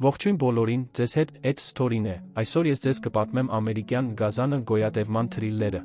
Ողջույն բոլորին, ձեզ հետ Ed Story-ն է, այսօր ես ձեզ կպատմեմ ամերիկյան գազանը գոյատևման թրիլլերը։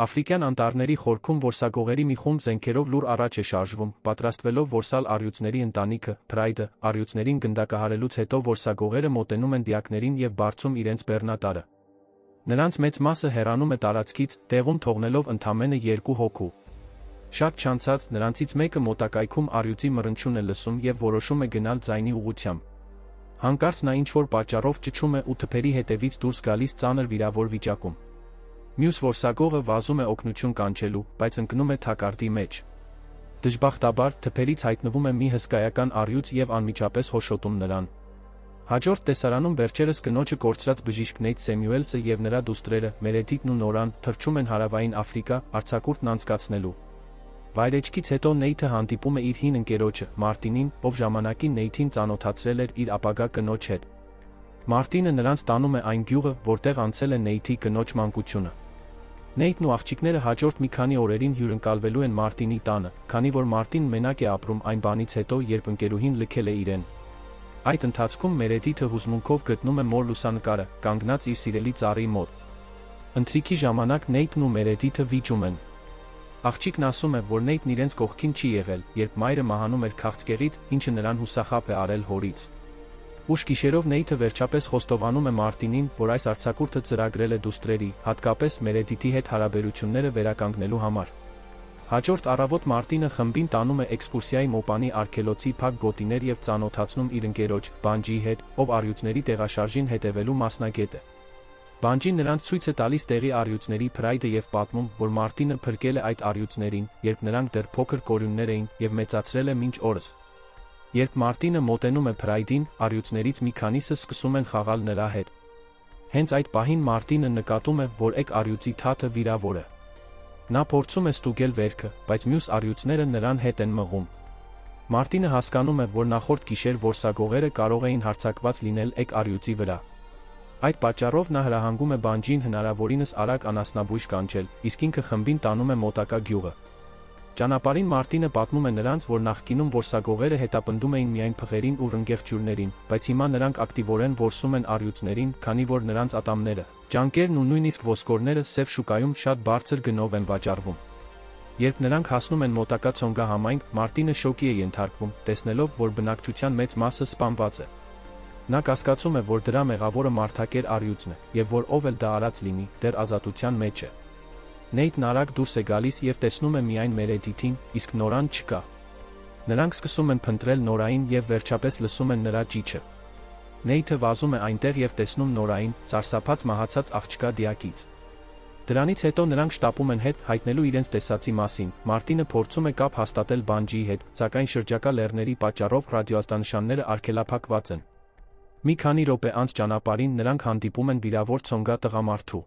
Աֆրիկյան անտառների խորքում որսագողերի մի խումբ զենքերով լուր առաջ է շարժվում, պատրաստվելով որսալ առյուծների ընտանիքը, Փրայդը, առյուծներին գնդակահարելուց հետո որսագողերը մոտենում են դիակներին և բարձում իրենց բեռնատարը։ Նրանց մեծ մասը հեռանում է տարածքից, տեղում թողնելով ընդամենը 2 հոգու։ Շատ չանցած, նրանցից մեկը մոտակայքում առյուծի մռնչյուն է լսում և որոշում է գնալ ձայնի ուղղությամբ։ Հանկարծ նա ինչ-որ պատճառով ճչում է ու թփերի հետևից դուրս գալիս ծանր վիրավոր վիճակում։ Մյուս որսագողը վազում է օգնություն կանչելու, բայց ընկնում է թակարդի մեջ։ Դժբախտաբար, թփերից հայտնվում է մի հսկայական առյուծ և անմիջապես հոշոտում նրան։ Հաջորդ տեսարանում վերջերս կնոջը կորցրած բժիշկ Նեյթ Սեմյուելսը և նրա դուստրերը, Մերեդիթն ու Նորան, թռչում են հարավային Աֆրիկա, արձակուրդն անցկացնելու։ Վայրէջքից հետո Նեյթը հանդիպում է իր հին ընկերոջը, Մարտինին, ով ժամանակին Նեյթին ծանոթացրել էր իր ապագա կնոջ հետ։ Մարտինը նրանց տանում է այն գյուղը, որտեղ անցել է Նեյթի կնոջ մանկությունը։ Նեյթն ու աղջիկները հաջորդ մի քանի օրերին հյուրընկալվելու են Մարտինի տանը, քանի որ Մարտինն մենակ է ապրում այն բանից հետո, երբ ընկերուհին լքել է իրեն։ Այդ ընթացքում Մերեդիթը հուզմունքով գտնում է մոր լուսանկարը, կանգնած իր սիրելի ծառի մոտ։ Ընթրիքի ժամանակ Նեյթն ու Մերեդիթը վիճում են։ Աղջիկն ասում է, որ Նեյթն իրենց կողքին չի եղել, երբ մայրը մահանում էր քաղցկեղից, ինչը նրան հուսախաբ է արել հորից։ Ուշ գիշերով Նեյթը վերջապես խոստովանում է Մարտինին, որ այս արձակուրդը ծրագրել է դուստրերի, հատկապես Մերեդիթի հետ հարաբերությունները վերականգնելու համար։ Հաջորդ առավոտ Մարտինը խմբին տանում է էքսկուրսիայի Մոպանի արգելոցի փակ գոտիներ և ծանոթացնում իր ընկերոջ, Բանջիի հետ, ով առյուծների տեղաշարժին հետևելու մասնագետ է։ Բանջին նրանց ցույց է տալիս տեղի առյուծների Փրայդը և պատմում, որ Մարտինը փրկել է այդ առյուծներին, երբ նրանք դեռ փոքր կորյուններ էին, և մեծացրել է մինչ օրս։ Երբ Մարտինը մոտենում է Փրայդին, առյուծներից մի քանիսը սկսում են խաղալ նրա հետ։ Հենց այդ պահին Մարտինը նկատում է, որ էկ առյուծի թաթը վիրավոր է։ Նա փորձում է ստուգել վերքը, բայց մյուս առյուծները նրան հետ են մղում։ Մարտինը հասկանում է, որ նախորդ գիշեր որսագողերը կարող էին հարձակված լինել էկ առյուծի վրա։ Այդ պատճառով նա հրահանգում է Բանջիին հնարավորինս արագ անասնաբույժ կանչել, իսկ ինքը խմբին տանում է մոտակա գյուղը։ Ճանապարհին Մարտինը պատմում է նրանց, որ նախկինում որսագողերը հետապնդում էին միայն փղերին ու ռնգեղջյուրներին, բայց հիմա նրանք ակտիվորեն որսում են առյուծներին, քանի որ նրանց ատամները, ճանկերն ու նույնիսկ ոսկորները սև շուկայում շատ բարձր գնով են վաճառվում։ Երբ նրանք հասնում են մոտակա ցոնգահամայնք, Մարտինը շոկի է ենթարկվում, տեսնելով, որ բնակչության մեծ մասը սպանված է։ Նա կասկածում է, որ դրա մեղավորը մարդակեր առյուծն է, և որ ով էլ դա արած լինի, դեռ ազատության մեջ է։ Նեյթն արագ դուրս է գալիս և տեսնում է միայն Մերեդիթին, իսկ Նորան չկա։ Նրանք սկսում են փնտրել Նորային և վերջապես լսում են նրա ճիչը։ Նեյթը վազում է այնտեղ և տեսնում Նորային, սարսափած մահացած աղջկա դիակից։ Դրանից հետո նրանք շտապում են հետ, հայտնելու իրենց տեսածի մասին։ Մարտինը փորձում է կապ հաստատել Բանջիի հետ, սակայն շրջակա լեռների պատճառով ռադիոազդանշանները արգելափակված են։ Մի քանի րոպե անց ճանապարհին նրանք հանդիպում են վիրավոր ցոնգա տղամարդու։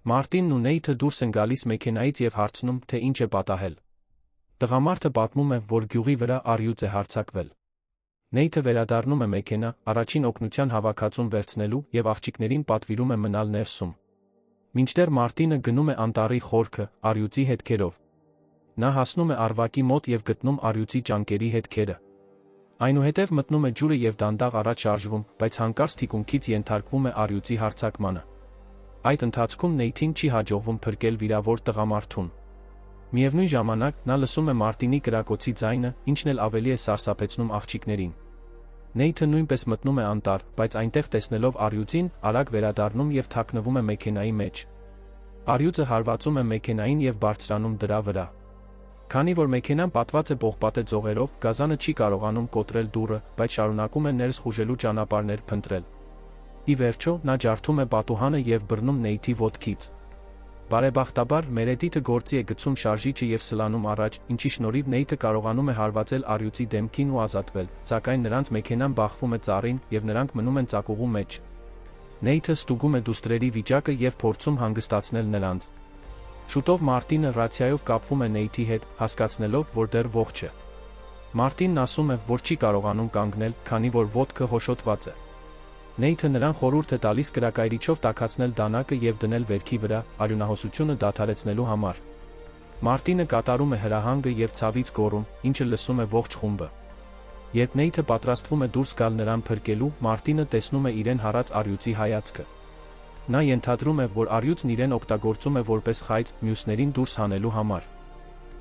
Մարտինն ու Նեյթը դուրս են գալիս մեքենայից և հարցնում, թե ինչ է պատահել։ Տղամարդը պատմում է, որ գյուղի վրա առյուծ է հարձակվել։ Նեյթը վերադառնում է մեքենա, առաջին օգնության հավաքածուն վերցնելու և աղջիկներին պատվիրում է մնալ ներսում։ Մինչդեռ Մարտինը գնում է անտառի խորքը, առյուծի հետքերով։ Նա հասնում է առվակի մոտ և գտնում առյուծի ճանկերի հետքերը։ Այնուհետև մտնում է ջուրը և դանդաղ առաջ շարժվում, բայց հանկարծ թիկունքից ենթարկվում է առյուծի հարձակմանը։ Այդ ընթացքում Նեյթին չի հաջողվում փրկել վիրավոր տղամարդուն։ Միևնույն ժամանակ, նա լսում է Մարտինի կրակոցի ձայնը, ինչն էլ ավելի է սարսափեցնում աղջիկներին։ Նեյթը նույնպես մտնում է անտառ, բայց այնտեղ տեսնելով առյուծին, արագ վերադառնում և թաքնվում է մեքենայի մեջ։ Առյուծը հարվածում է մեքենային և բարձրանում դրա վրա։ Քանի որ մեքենան պատված է պողպատե ձողերով, գազանը չի կարողանում կոտրել դուռը, բայց շարունակում է ներս խուժելու ճանապարհներ փնտրել։ Ի վերջո, նա ջարդում է պատուհանը և բռնում Նեյթի ոտքից։ Բարեբախտաբար, Մերեդիթը գործի է գցում շարժիչը և սլանում առաջ, ինչի շնորհիվ Նեյթը կարողանում է հարվածել առյուծի դեմքին ու ազատվել, սակայն նրանց մեքենան բախվում է ծառին, և նրանք մնում են ծակուղու մեջ։ Նեյթը ստուգում է դուստրերի վիճակը և փորձում հանգստացնել նրանց։ Շուտով Մարտինը ռացիայով կապվում է Նեյթի հետ, հասկացնելով, որ դեռ ողջ է։ Մարտինն ասում է, որ չի կարողանում կանգնել, քանի որ ոտքը հոշոտված է։ Նեյթը նրան խորհուրդ է տալիս կրակայրիչով տաքացնել դանակը և դնել վերքի վրա, արյունահոսությունը դադարեցնելու համար։ Մարտինը կատարում է հրահանգը և ցավից գոռում, ինչը լսում է ողջ խումբը։ Երբ Նեյթը պատրաստվում է դուրս գալ նրան փրկելու, Մարտինը տեսնում է իրեն հարած առյուծի հայացքը։ Նա ենթադրում է, որ առյուծն իրեն օգտագործում է որպես խայծ, մյուսներին դուրս հանելու համար։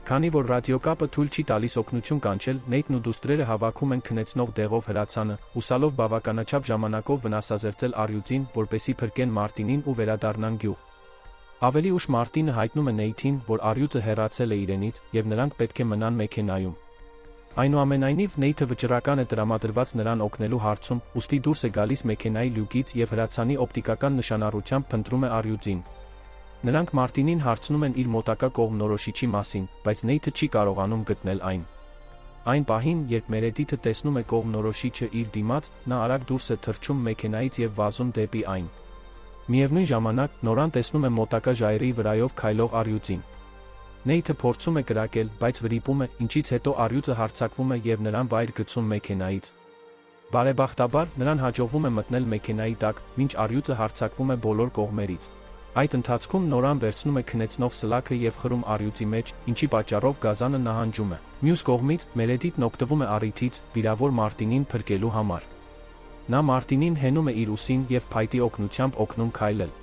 Քանի որ ռադիոկապը թույլ չի տալիս օգնություն կանչել, Նեյթն ու դուստրերը հավաքում են քնեցնող դեղով հրացանը, հուսալով բավականաչափ ժամանակով վնասազերծել առյուծին, որպեսզի փրկեն Մարտինին ու վերադառնան գյուղ։ Ավելի ուշ Մարտինը հայտնում է Նեյթին, որ առյուծը հեռացել է իրենից, և նրանք պետք է մնան մեքենայում։ Այնուամենայնիվ, Նեյթը վճռական է տրամադրված նրան օգնելու հարցում, ուստի դուրս է գալիս մեքենայի լյուկից և հրացանի օպտիկական նշանառությամբ փնտրում է առյուծին։ Նրանք Մարտինին հարցնում են իր մոտակա կողմնորոշիչի մասին, բայց Նեյթը չի կարողանում գտնել այն։ Այն պահին, երբ Մերեդիթը տեսնում է կողմնորոշիչը իր դիմաց, նա արագ դուրս է թռչում մեքենայից և վազում դեպի այն։ Միևնույն ժամանակ, Նորան տեսնում է մոտակա ժայռի վրայով քայլող առյուծին։ Նեյթը փորձում է կրակել, բայց վրիպում է, ինչից հետո առյուծը հարձակվում է և նրան վայր գցում մեքենայից։ Բարեբախտաբար, նրան հաջողվում է մտնել մեքենայի տակ, մինչ առյուծը հարձակվում է բոլոր կողմերից։ Այդ ընթացքում Նորան վերցնում է քնեցնող սլաքը և խրում առյուծի մեջ, ինչի պատճառով գազանը նահանջում է։ Մյուս կողմից, Մերեդիթն օգտվում է առիթից, վիրավոր Մարտինին փրկելու համար։ Նա Մարտինին հենում է իր ուսին և փայտի օգնությամբ օգնում քայլել։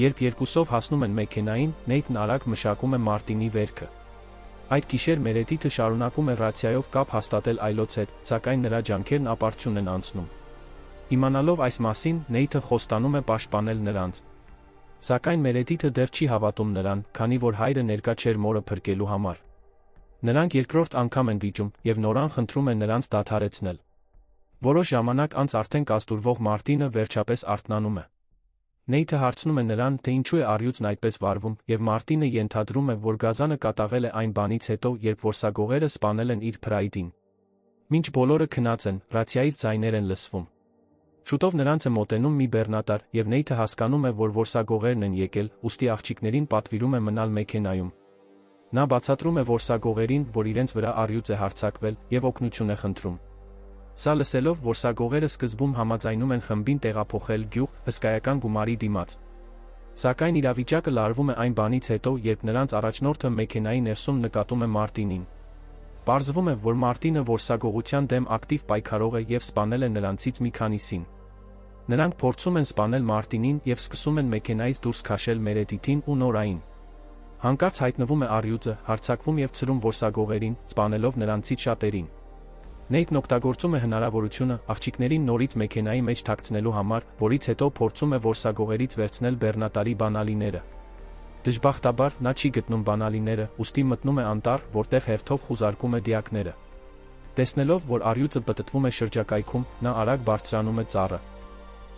Երբ երկուսով հասնում են մեքենային, Նեյթն արագ մշակում է Մարտինի վերքը։ Այդ գիշեր Մերեդիթը շարունակում է ռացիայով կապ հաստատել այլոց հետ, սակայն նրա ջանքերն ապարդյուն են անցնում։ Իմանալով այս մասին, Նեյթը խոստանում է պաշտպանել նրանց։ Սակայն Մերեդիթը դեռ չի հավատում նրան, քանի որ հայրը ներկա չէր մորը փրկելու համար։ Նրանք երկրորդ անգամ են վիճում, և Նորան խնդրում է նրանց դադարեցնել։ Որոշ ժամանակ անց արդեն կազդուրվող Մարտինը վերջապես արթնանում է։ Նեյթը հարցնում է նրան, թե ինչու է առյուծն այդպես վարվում, և Մարտինը ենթադրում է, որ գազանը կատաղել է այն բանից հետո, երբ որսագողերը սպանել են իր Փրայդին։ Մինչ բոլորը քնած են, ռացիայից ձայներ են լսվում։ Շուտով նրանց է մոտենում մի բեռնատար, և Նեյթը հասկանում է, որ որսագողերն են եկել, ուստի աղջիկներին պատվիրում է մնալ մեքենայում։ Նա բացատրում է որսագողերին, որ իրենց վրա առյուծ է հարձակվել, և օգնություն է խնդրում։ Սա լսելով, որսագողերը սկզբում համաձայնում են խմբին տեղափոխել գյուղ, հսկայական գումարի դիմաց։ Սակայն իրավիճակը լարվում է այն բանից հետո, երբ նրանց առաջնորդը մեքենայի ներսում նկատում է Մարտինին։ Պարզվում է, որ Մարտինը որսագողության դեմ ակտիվ պայքարող է և սպանել է նրանցից մի քանիսին։ Նրանք փորձում են սպանել Մարտինին և սկսում են մեքենայից դուրս քաշել Մերեդիթին ու Նորային։ Հանկարծ հայտնվում է առյուծը, հարձակվում և ցրում որսագողերին, սպանելով նրանցից շատերին։ Նեյթն օգտագործում է հնարավորությունը, աղջիկներին նորից մեքենայի մեջ թաքցնելու համար, որից հետո փորձում է որսագողերից վերցնել բեռնատարի բանալիները։ Դժբախտաբար, նա չի գտնում բանալիները, ուստի մտնում է անտառ, որտեղ հերթով խուզարկում է դիակները։ Տեսնելով, որ առյուծը պտտվում է շրջակայքում, նա արագ բարձրանում է ծառը։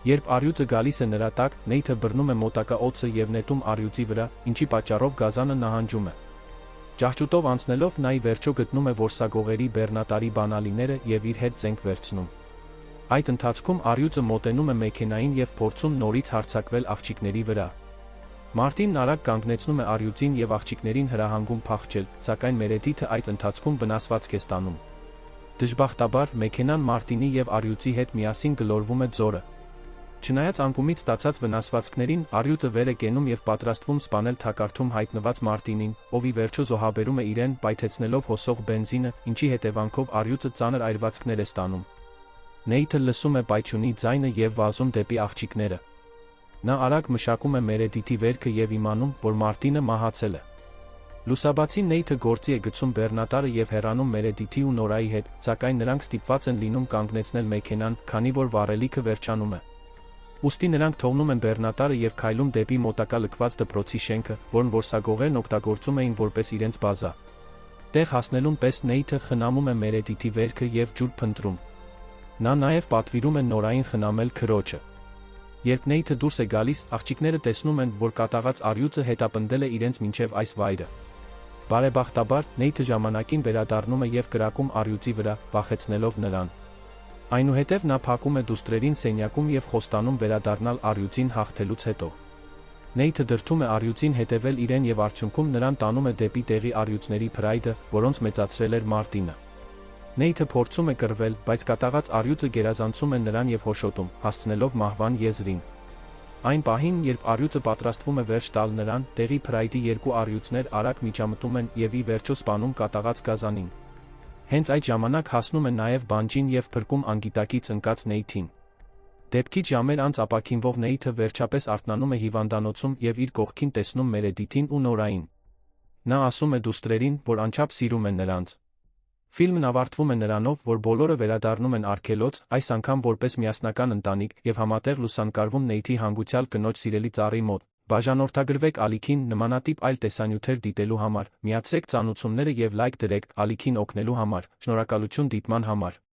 Երբ առյուծը գալիս է նրա տակ, Նեյթը բռնում է մոտակա օձը և նետում առյուծի վրա, ինչի պատճառով գազանը նահանջում է։ Ճահճուտով անցնելով, նա ի վերջո գտնում է որսագողերի բեռնատարի բանալիները և իր հետ զենք վերցնում։ Այդ ընթացքում առյուծը մոտենում է մեքենային և փորձում նորից հարձակվել աղջիկների վրա։ Մարտինն արագ կանգնեցնում է առյուծին և աղջիկներին հրահանգում փախչել, սակայն Մերեդիթը այդ ընթացքում վնասվածք է ստանում։ Դժբախտաբար, մեքենան Մարտինի և առյուծի հետ միասին գլորվում է ձորը։ Չնայած անկումից ստացած վնասվածքներին, առյուծը վեր է կենում և պատրաստվում սպանել թակարդում հայտնված Մարտինին, ով ի վերջո զոհաբերում է իրեն, պայթեցնելով հոսող բենզինը, ինչի հետևանքով առյուծը ծանր այրվածքներ է ստանում։ Նեյթը լսում է պայթյունի ձայնը և վազում դեպի աղջիկները։ Նա արագ մշակում է Մերեդիթի վերքը և իմանում, որ Մարտինը մահացել է։ Լուսաբացի Նեյթը գործի է գցում բեռնատարը և հեռանում Մերեդիթի ու Նորայի հետ, սակայն նրանք ստիպված են լինում կանգնեցնել մեքենան, քանի որ վառելիքը վերջանում է։ Ուստի նրանք թողնում են բեռնատարը և քայլում դեպի մոտակա լքված դպրոցի շենքը, որն որսագողերն օգտագործում էին որպես իրենց բազա։ Տեղ հասնելուն պես Նեյթը խնամում է Մերեդիթի վերքը և ջուր փնտրում։ Նա նաև պատվիրում է Նորային խնամել քրոջը։ Երբ Նեյթը դուրս է գալիս, աղջիկները տեսնում են, որ կատաղած առյուծը հետապնդել է իրենց մինչև այս վայրը։ Բարեբախտաբար, Նեյթը ժամանակին վերադառնում է և կրակում առյուծի վրա, վախեցնելով նրան։ Այնուհետև նա փակում է դուստրերին սենյակում և խոստանում վերադառնալ առյուծին հաղթելուց հետո։ Նեյթը դրդում է առյուծին հետևել իրեն և արդյունքում նրան տանում է դեպի տեղի առյուծների Փրայդը, որոնց մեծացրել էր Մարտինը։ Նեյթը փորձում է կռվել, բայց կատաղած առյուծը գերազանցում է նրան և հոշոտում, հասցնելով մահվան եզրին։ Այն պահին, երբ առյուծը պատրաստվում է վերջ տալ նրան, տեղի Փրայդի երկու առյուծներ արագ միջամտում են և ի վերջո սպանում կատաղած գազանին։ Հենց այդ ժամանակ հասնում է նաև բանջին և փրկում անգիտակից ընկած Նեյթին։ Դեպքից ժամեր անց ապաքինվող Նեյթը վերջապես արթնանում է հիվանդանոցում և իր կողքին տեսնում Մերեդիթին ու Նորային։ Նա ասում է դուստրերին, որ անչափ սիրում է նրանց։ Ֆիլմն ավարտվում է նրանով, որ բոլորը վերադառնում են արգելոց, այս անգամ որպես միասնական ընտանիք, և համատեղ լուսանկարվում Նեյթի հանգուցյալ կնոջ սիրելի ծառի մոտ։ Բաժանորդագրվեք ալիքին նմանատիպ այլ տեսանյութեր դիտելու համար, միացրեք ծանուցումները և լայք դրեք ալիքին օգնելու համար, շնորհակալություն դիտման համար։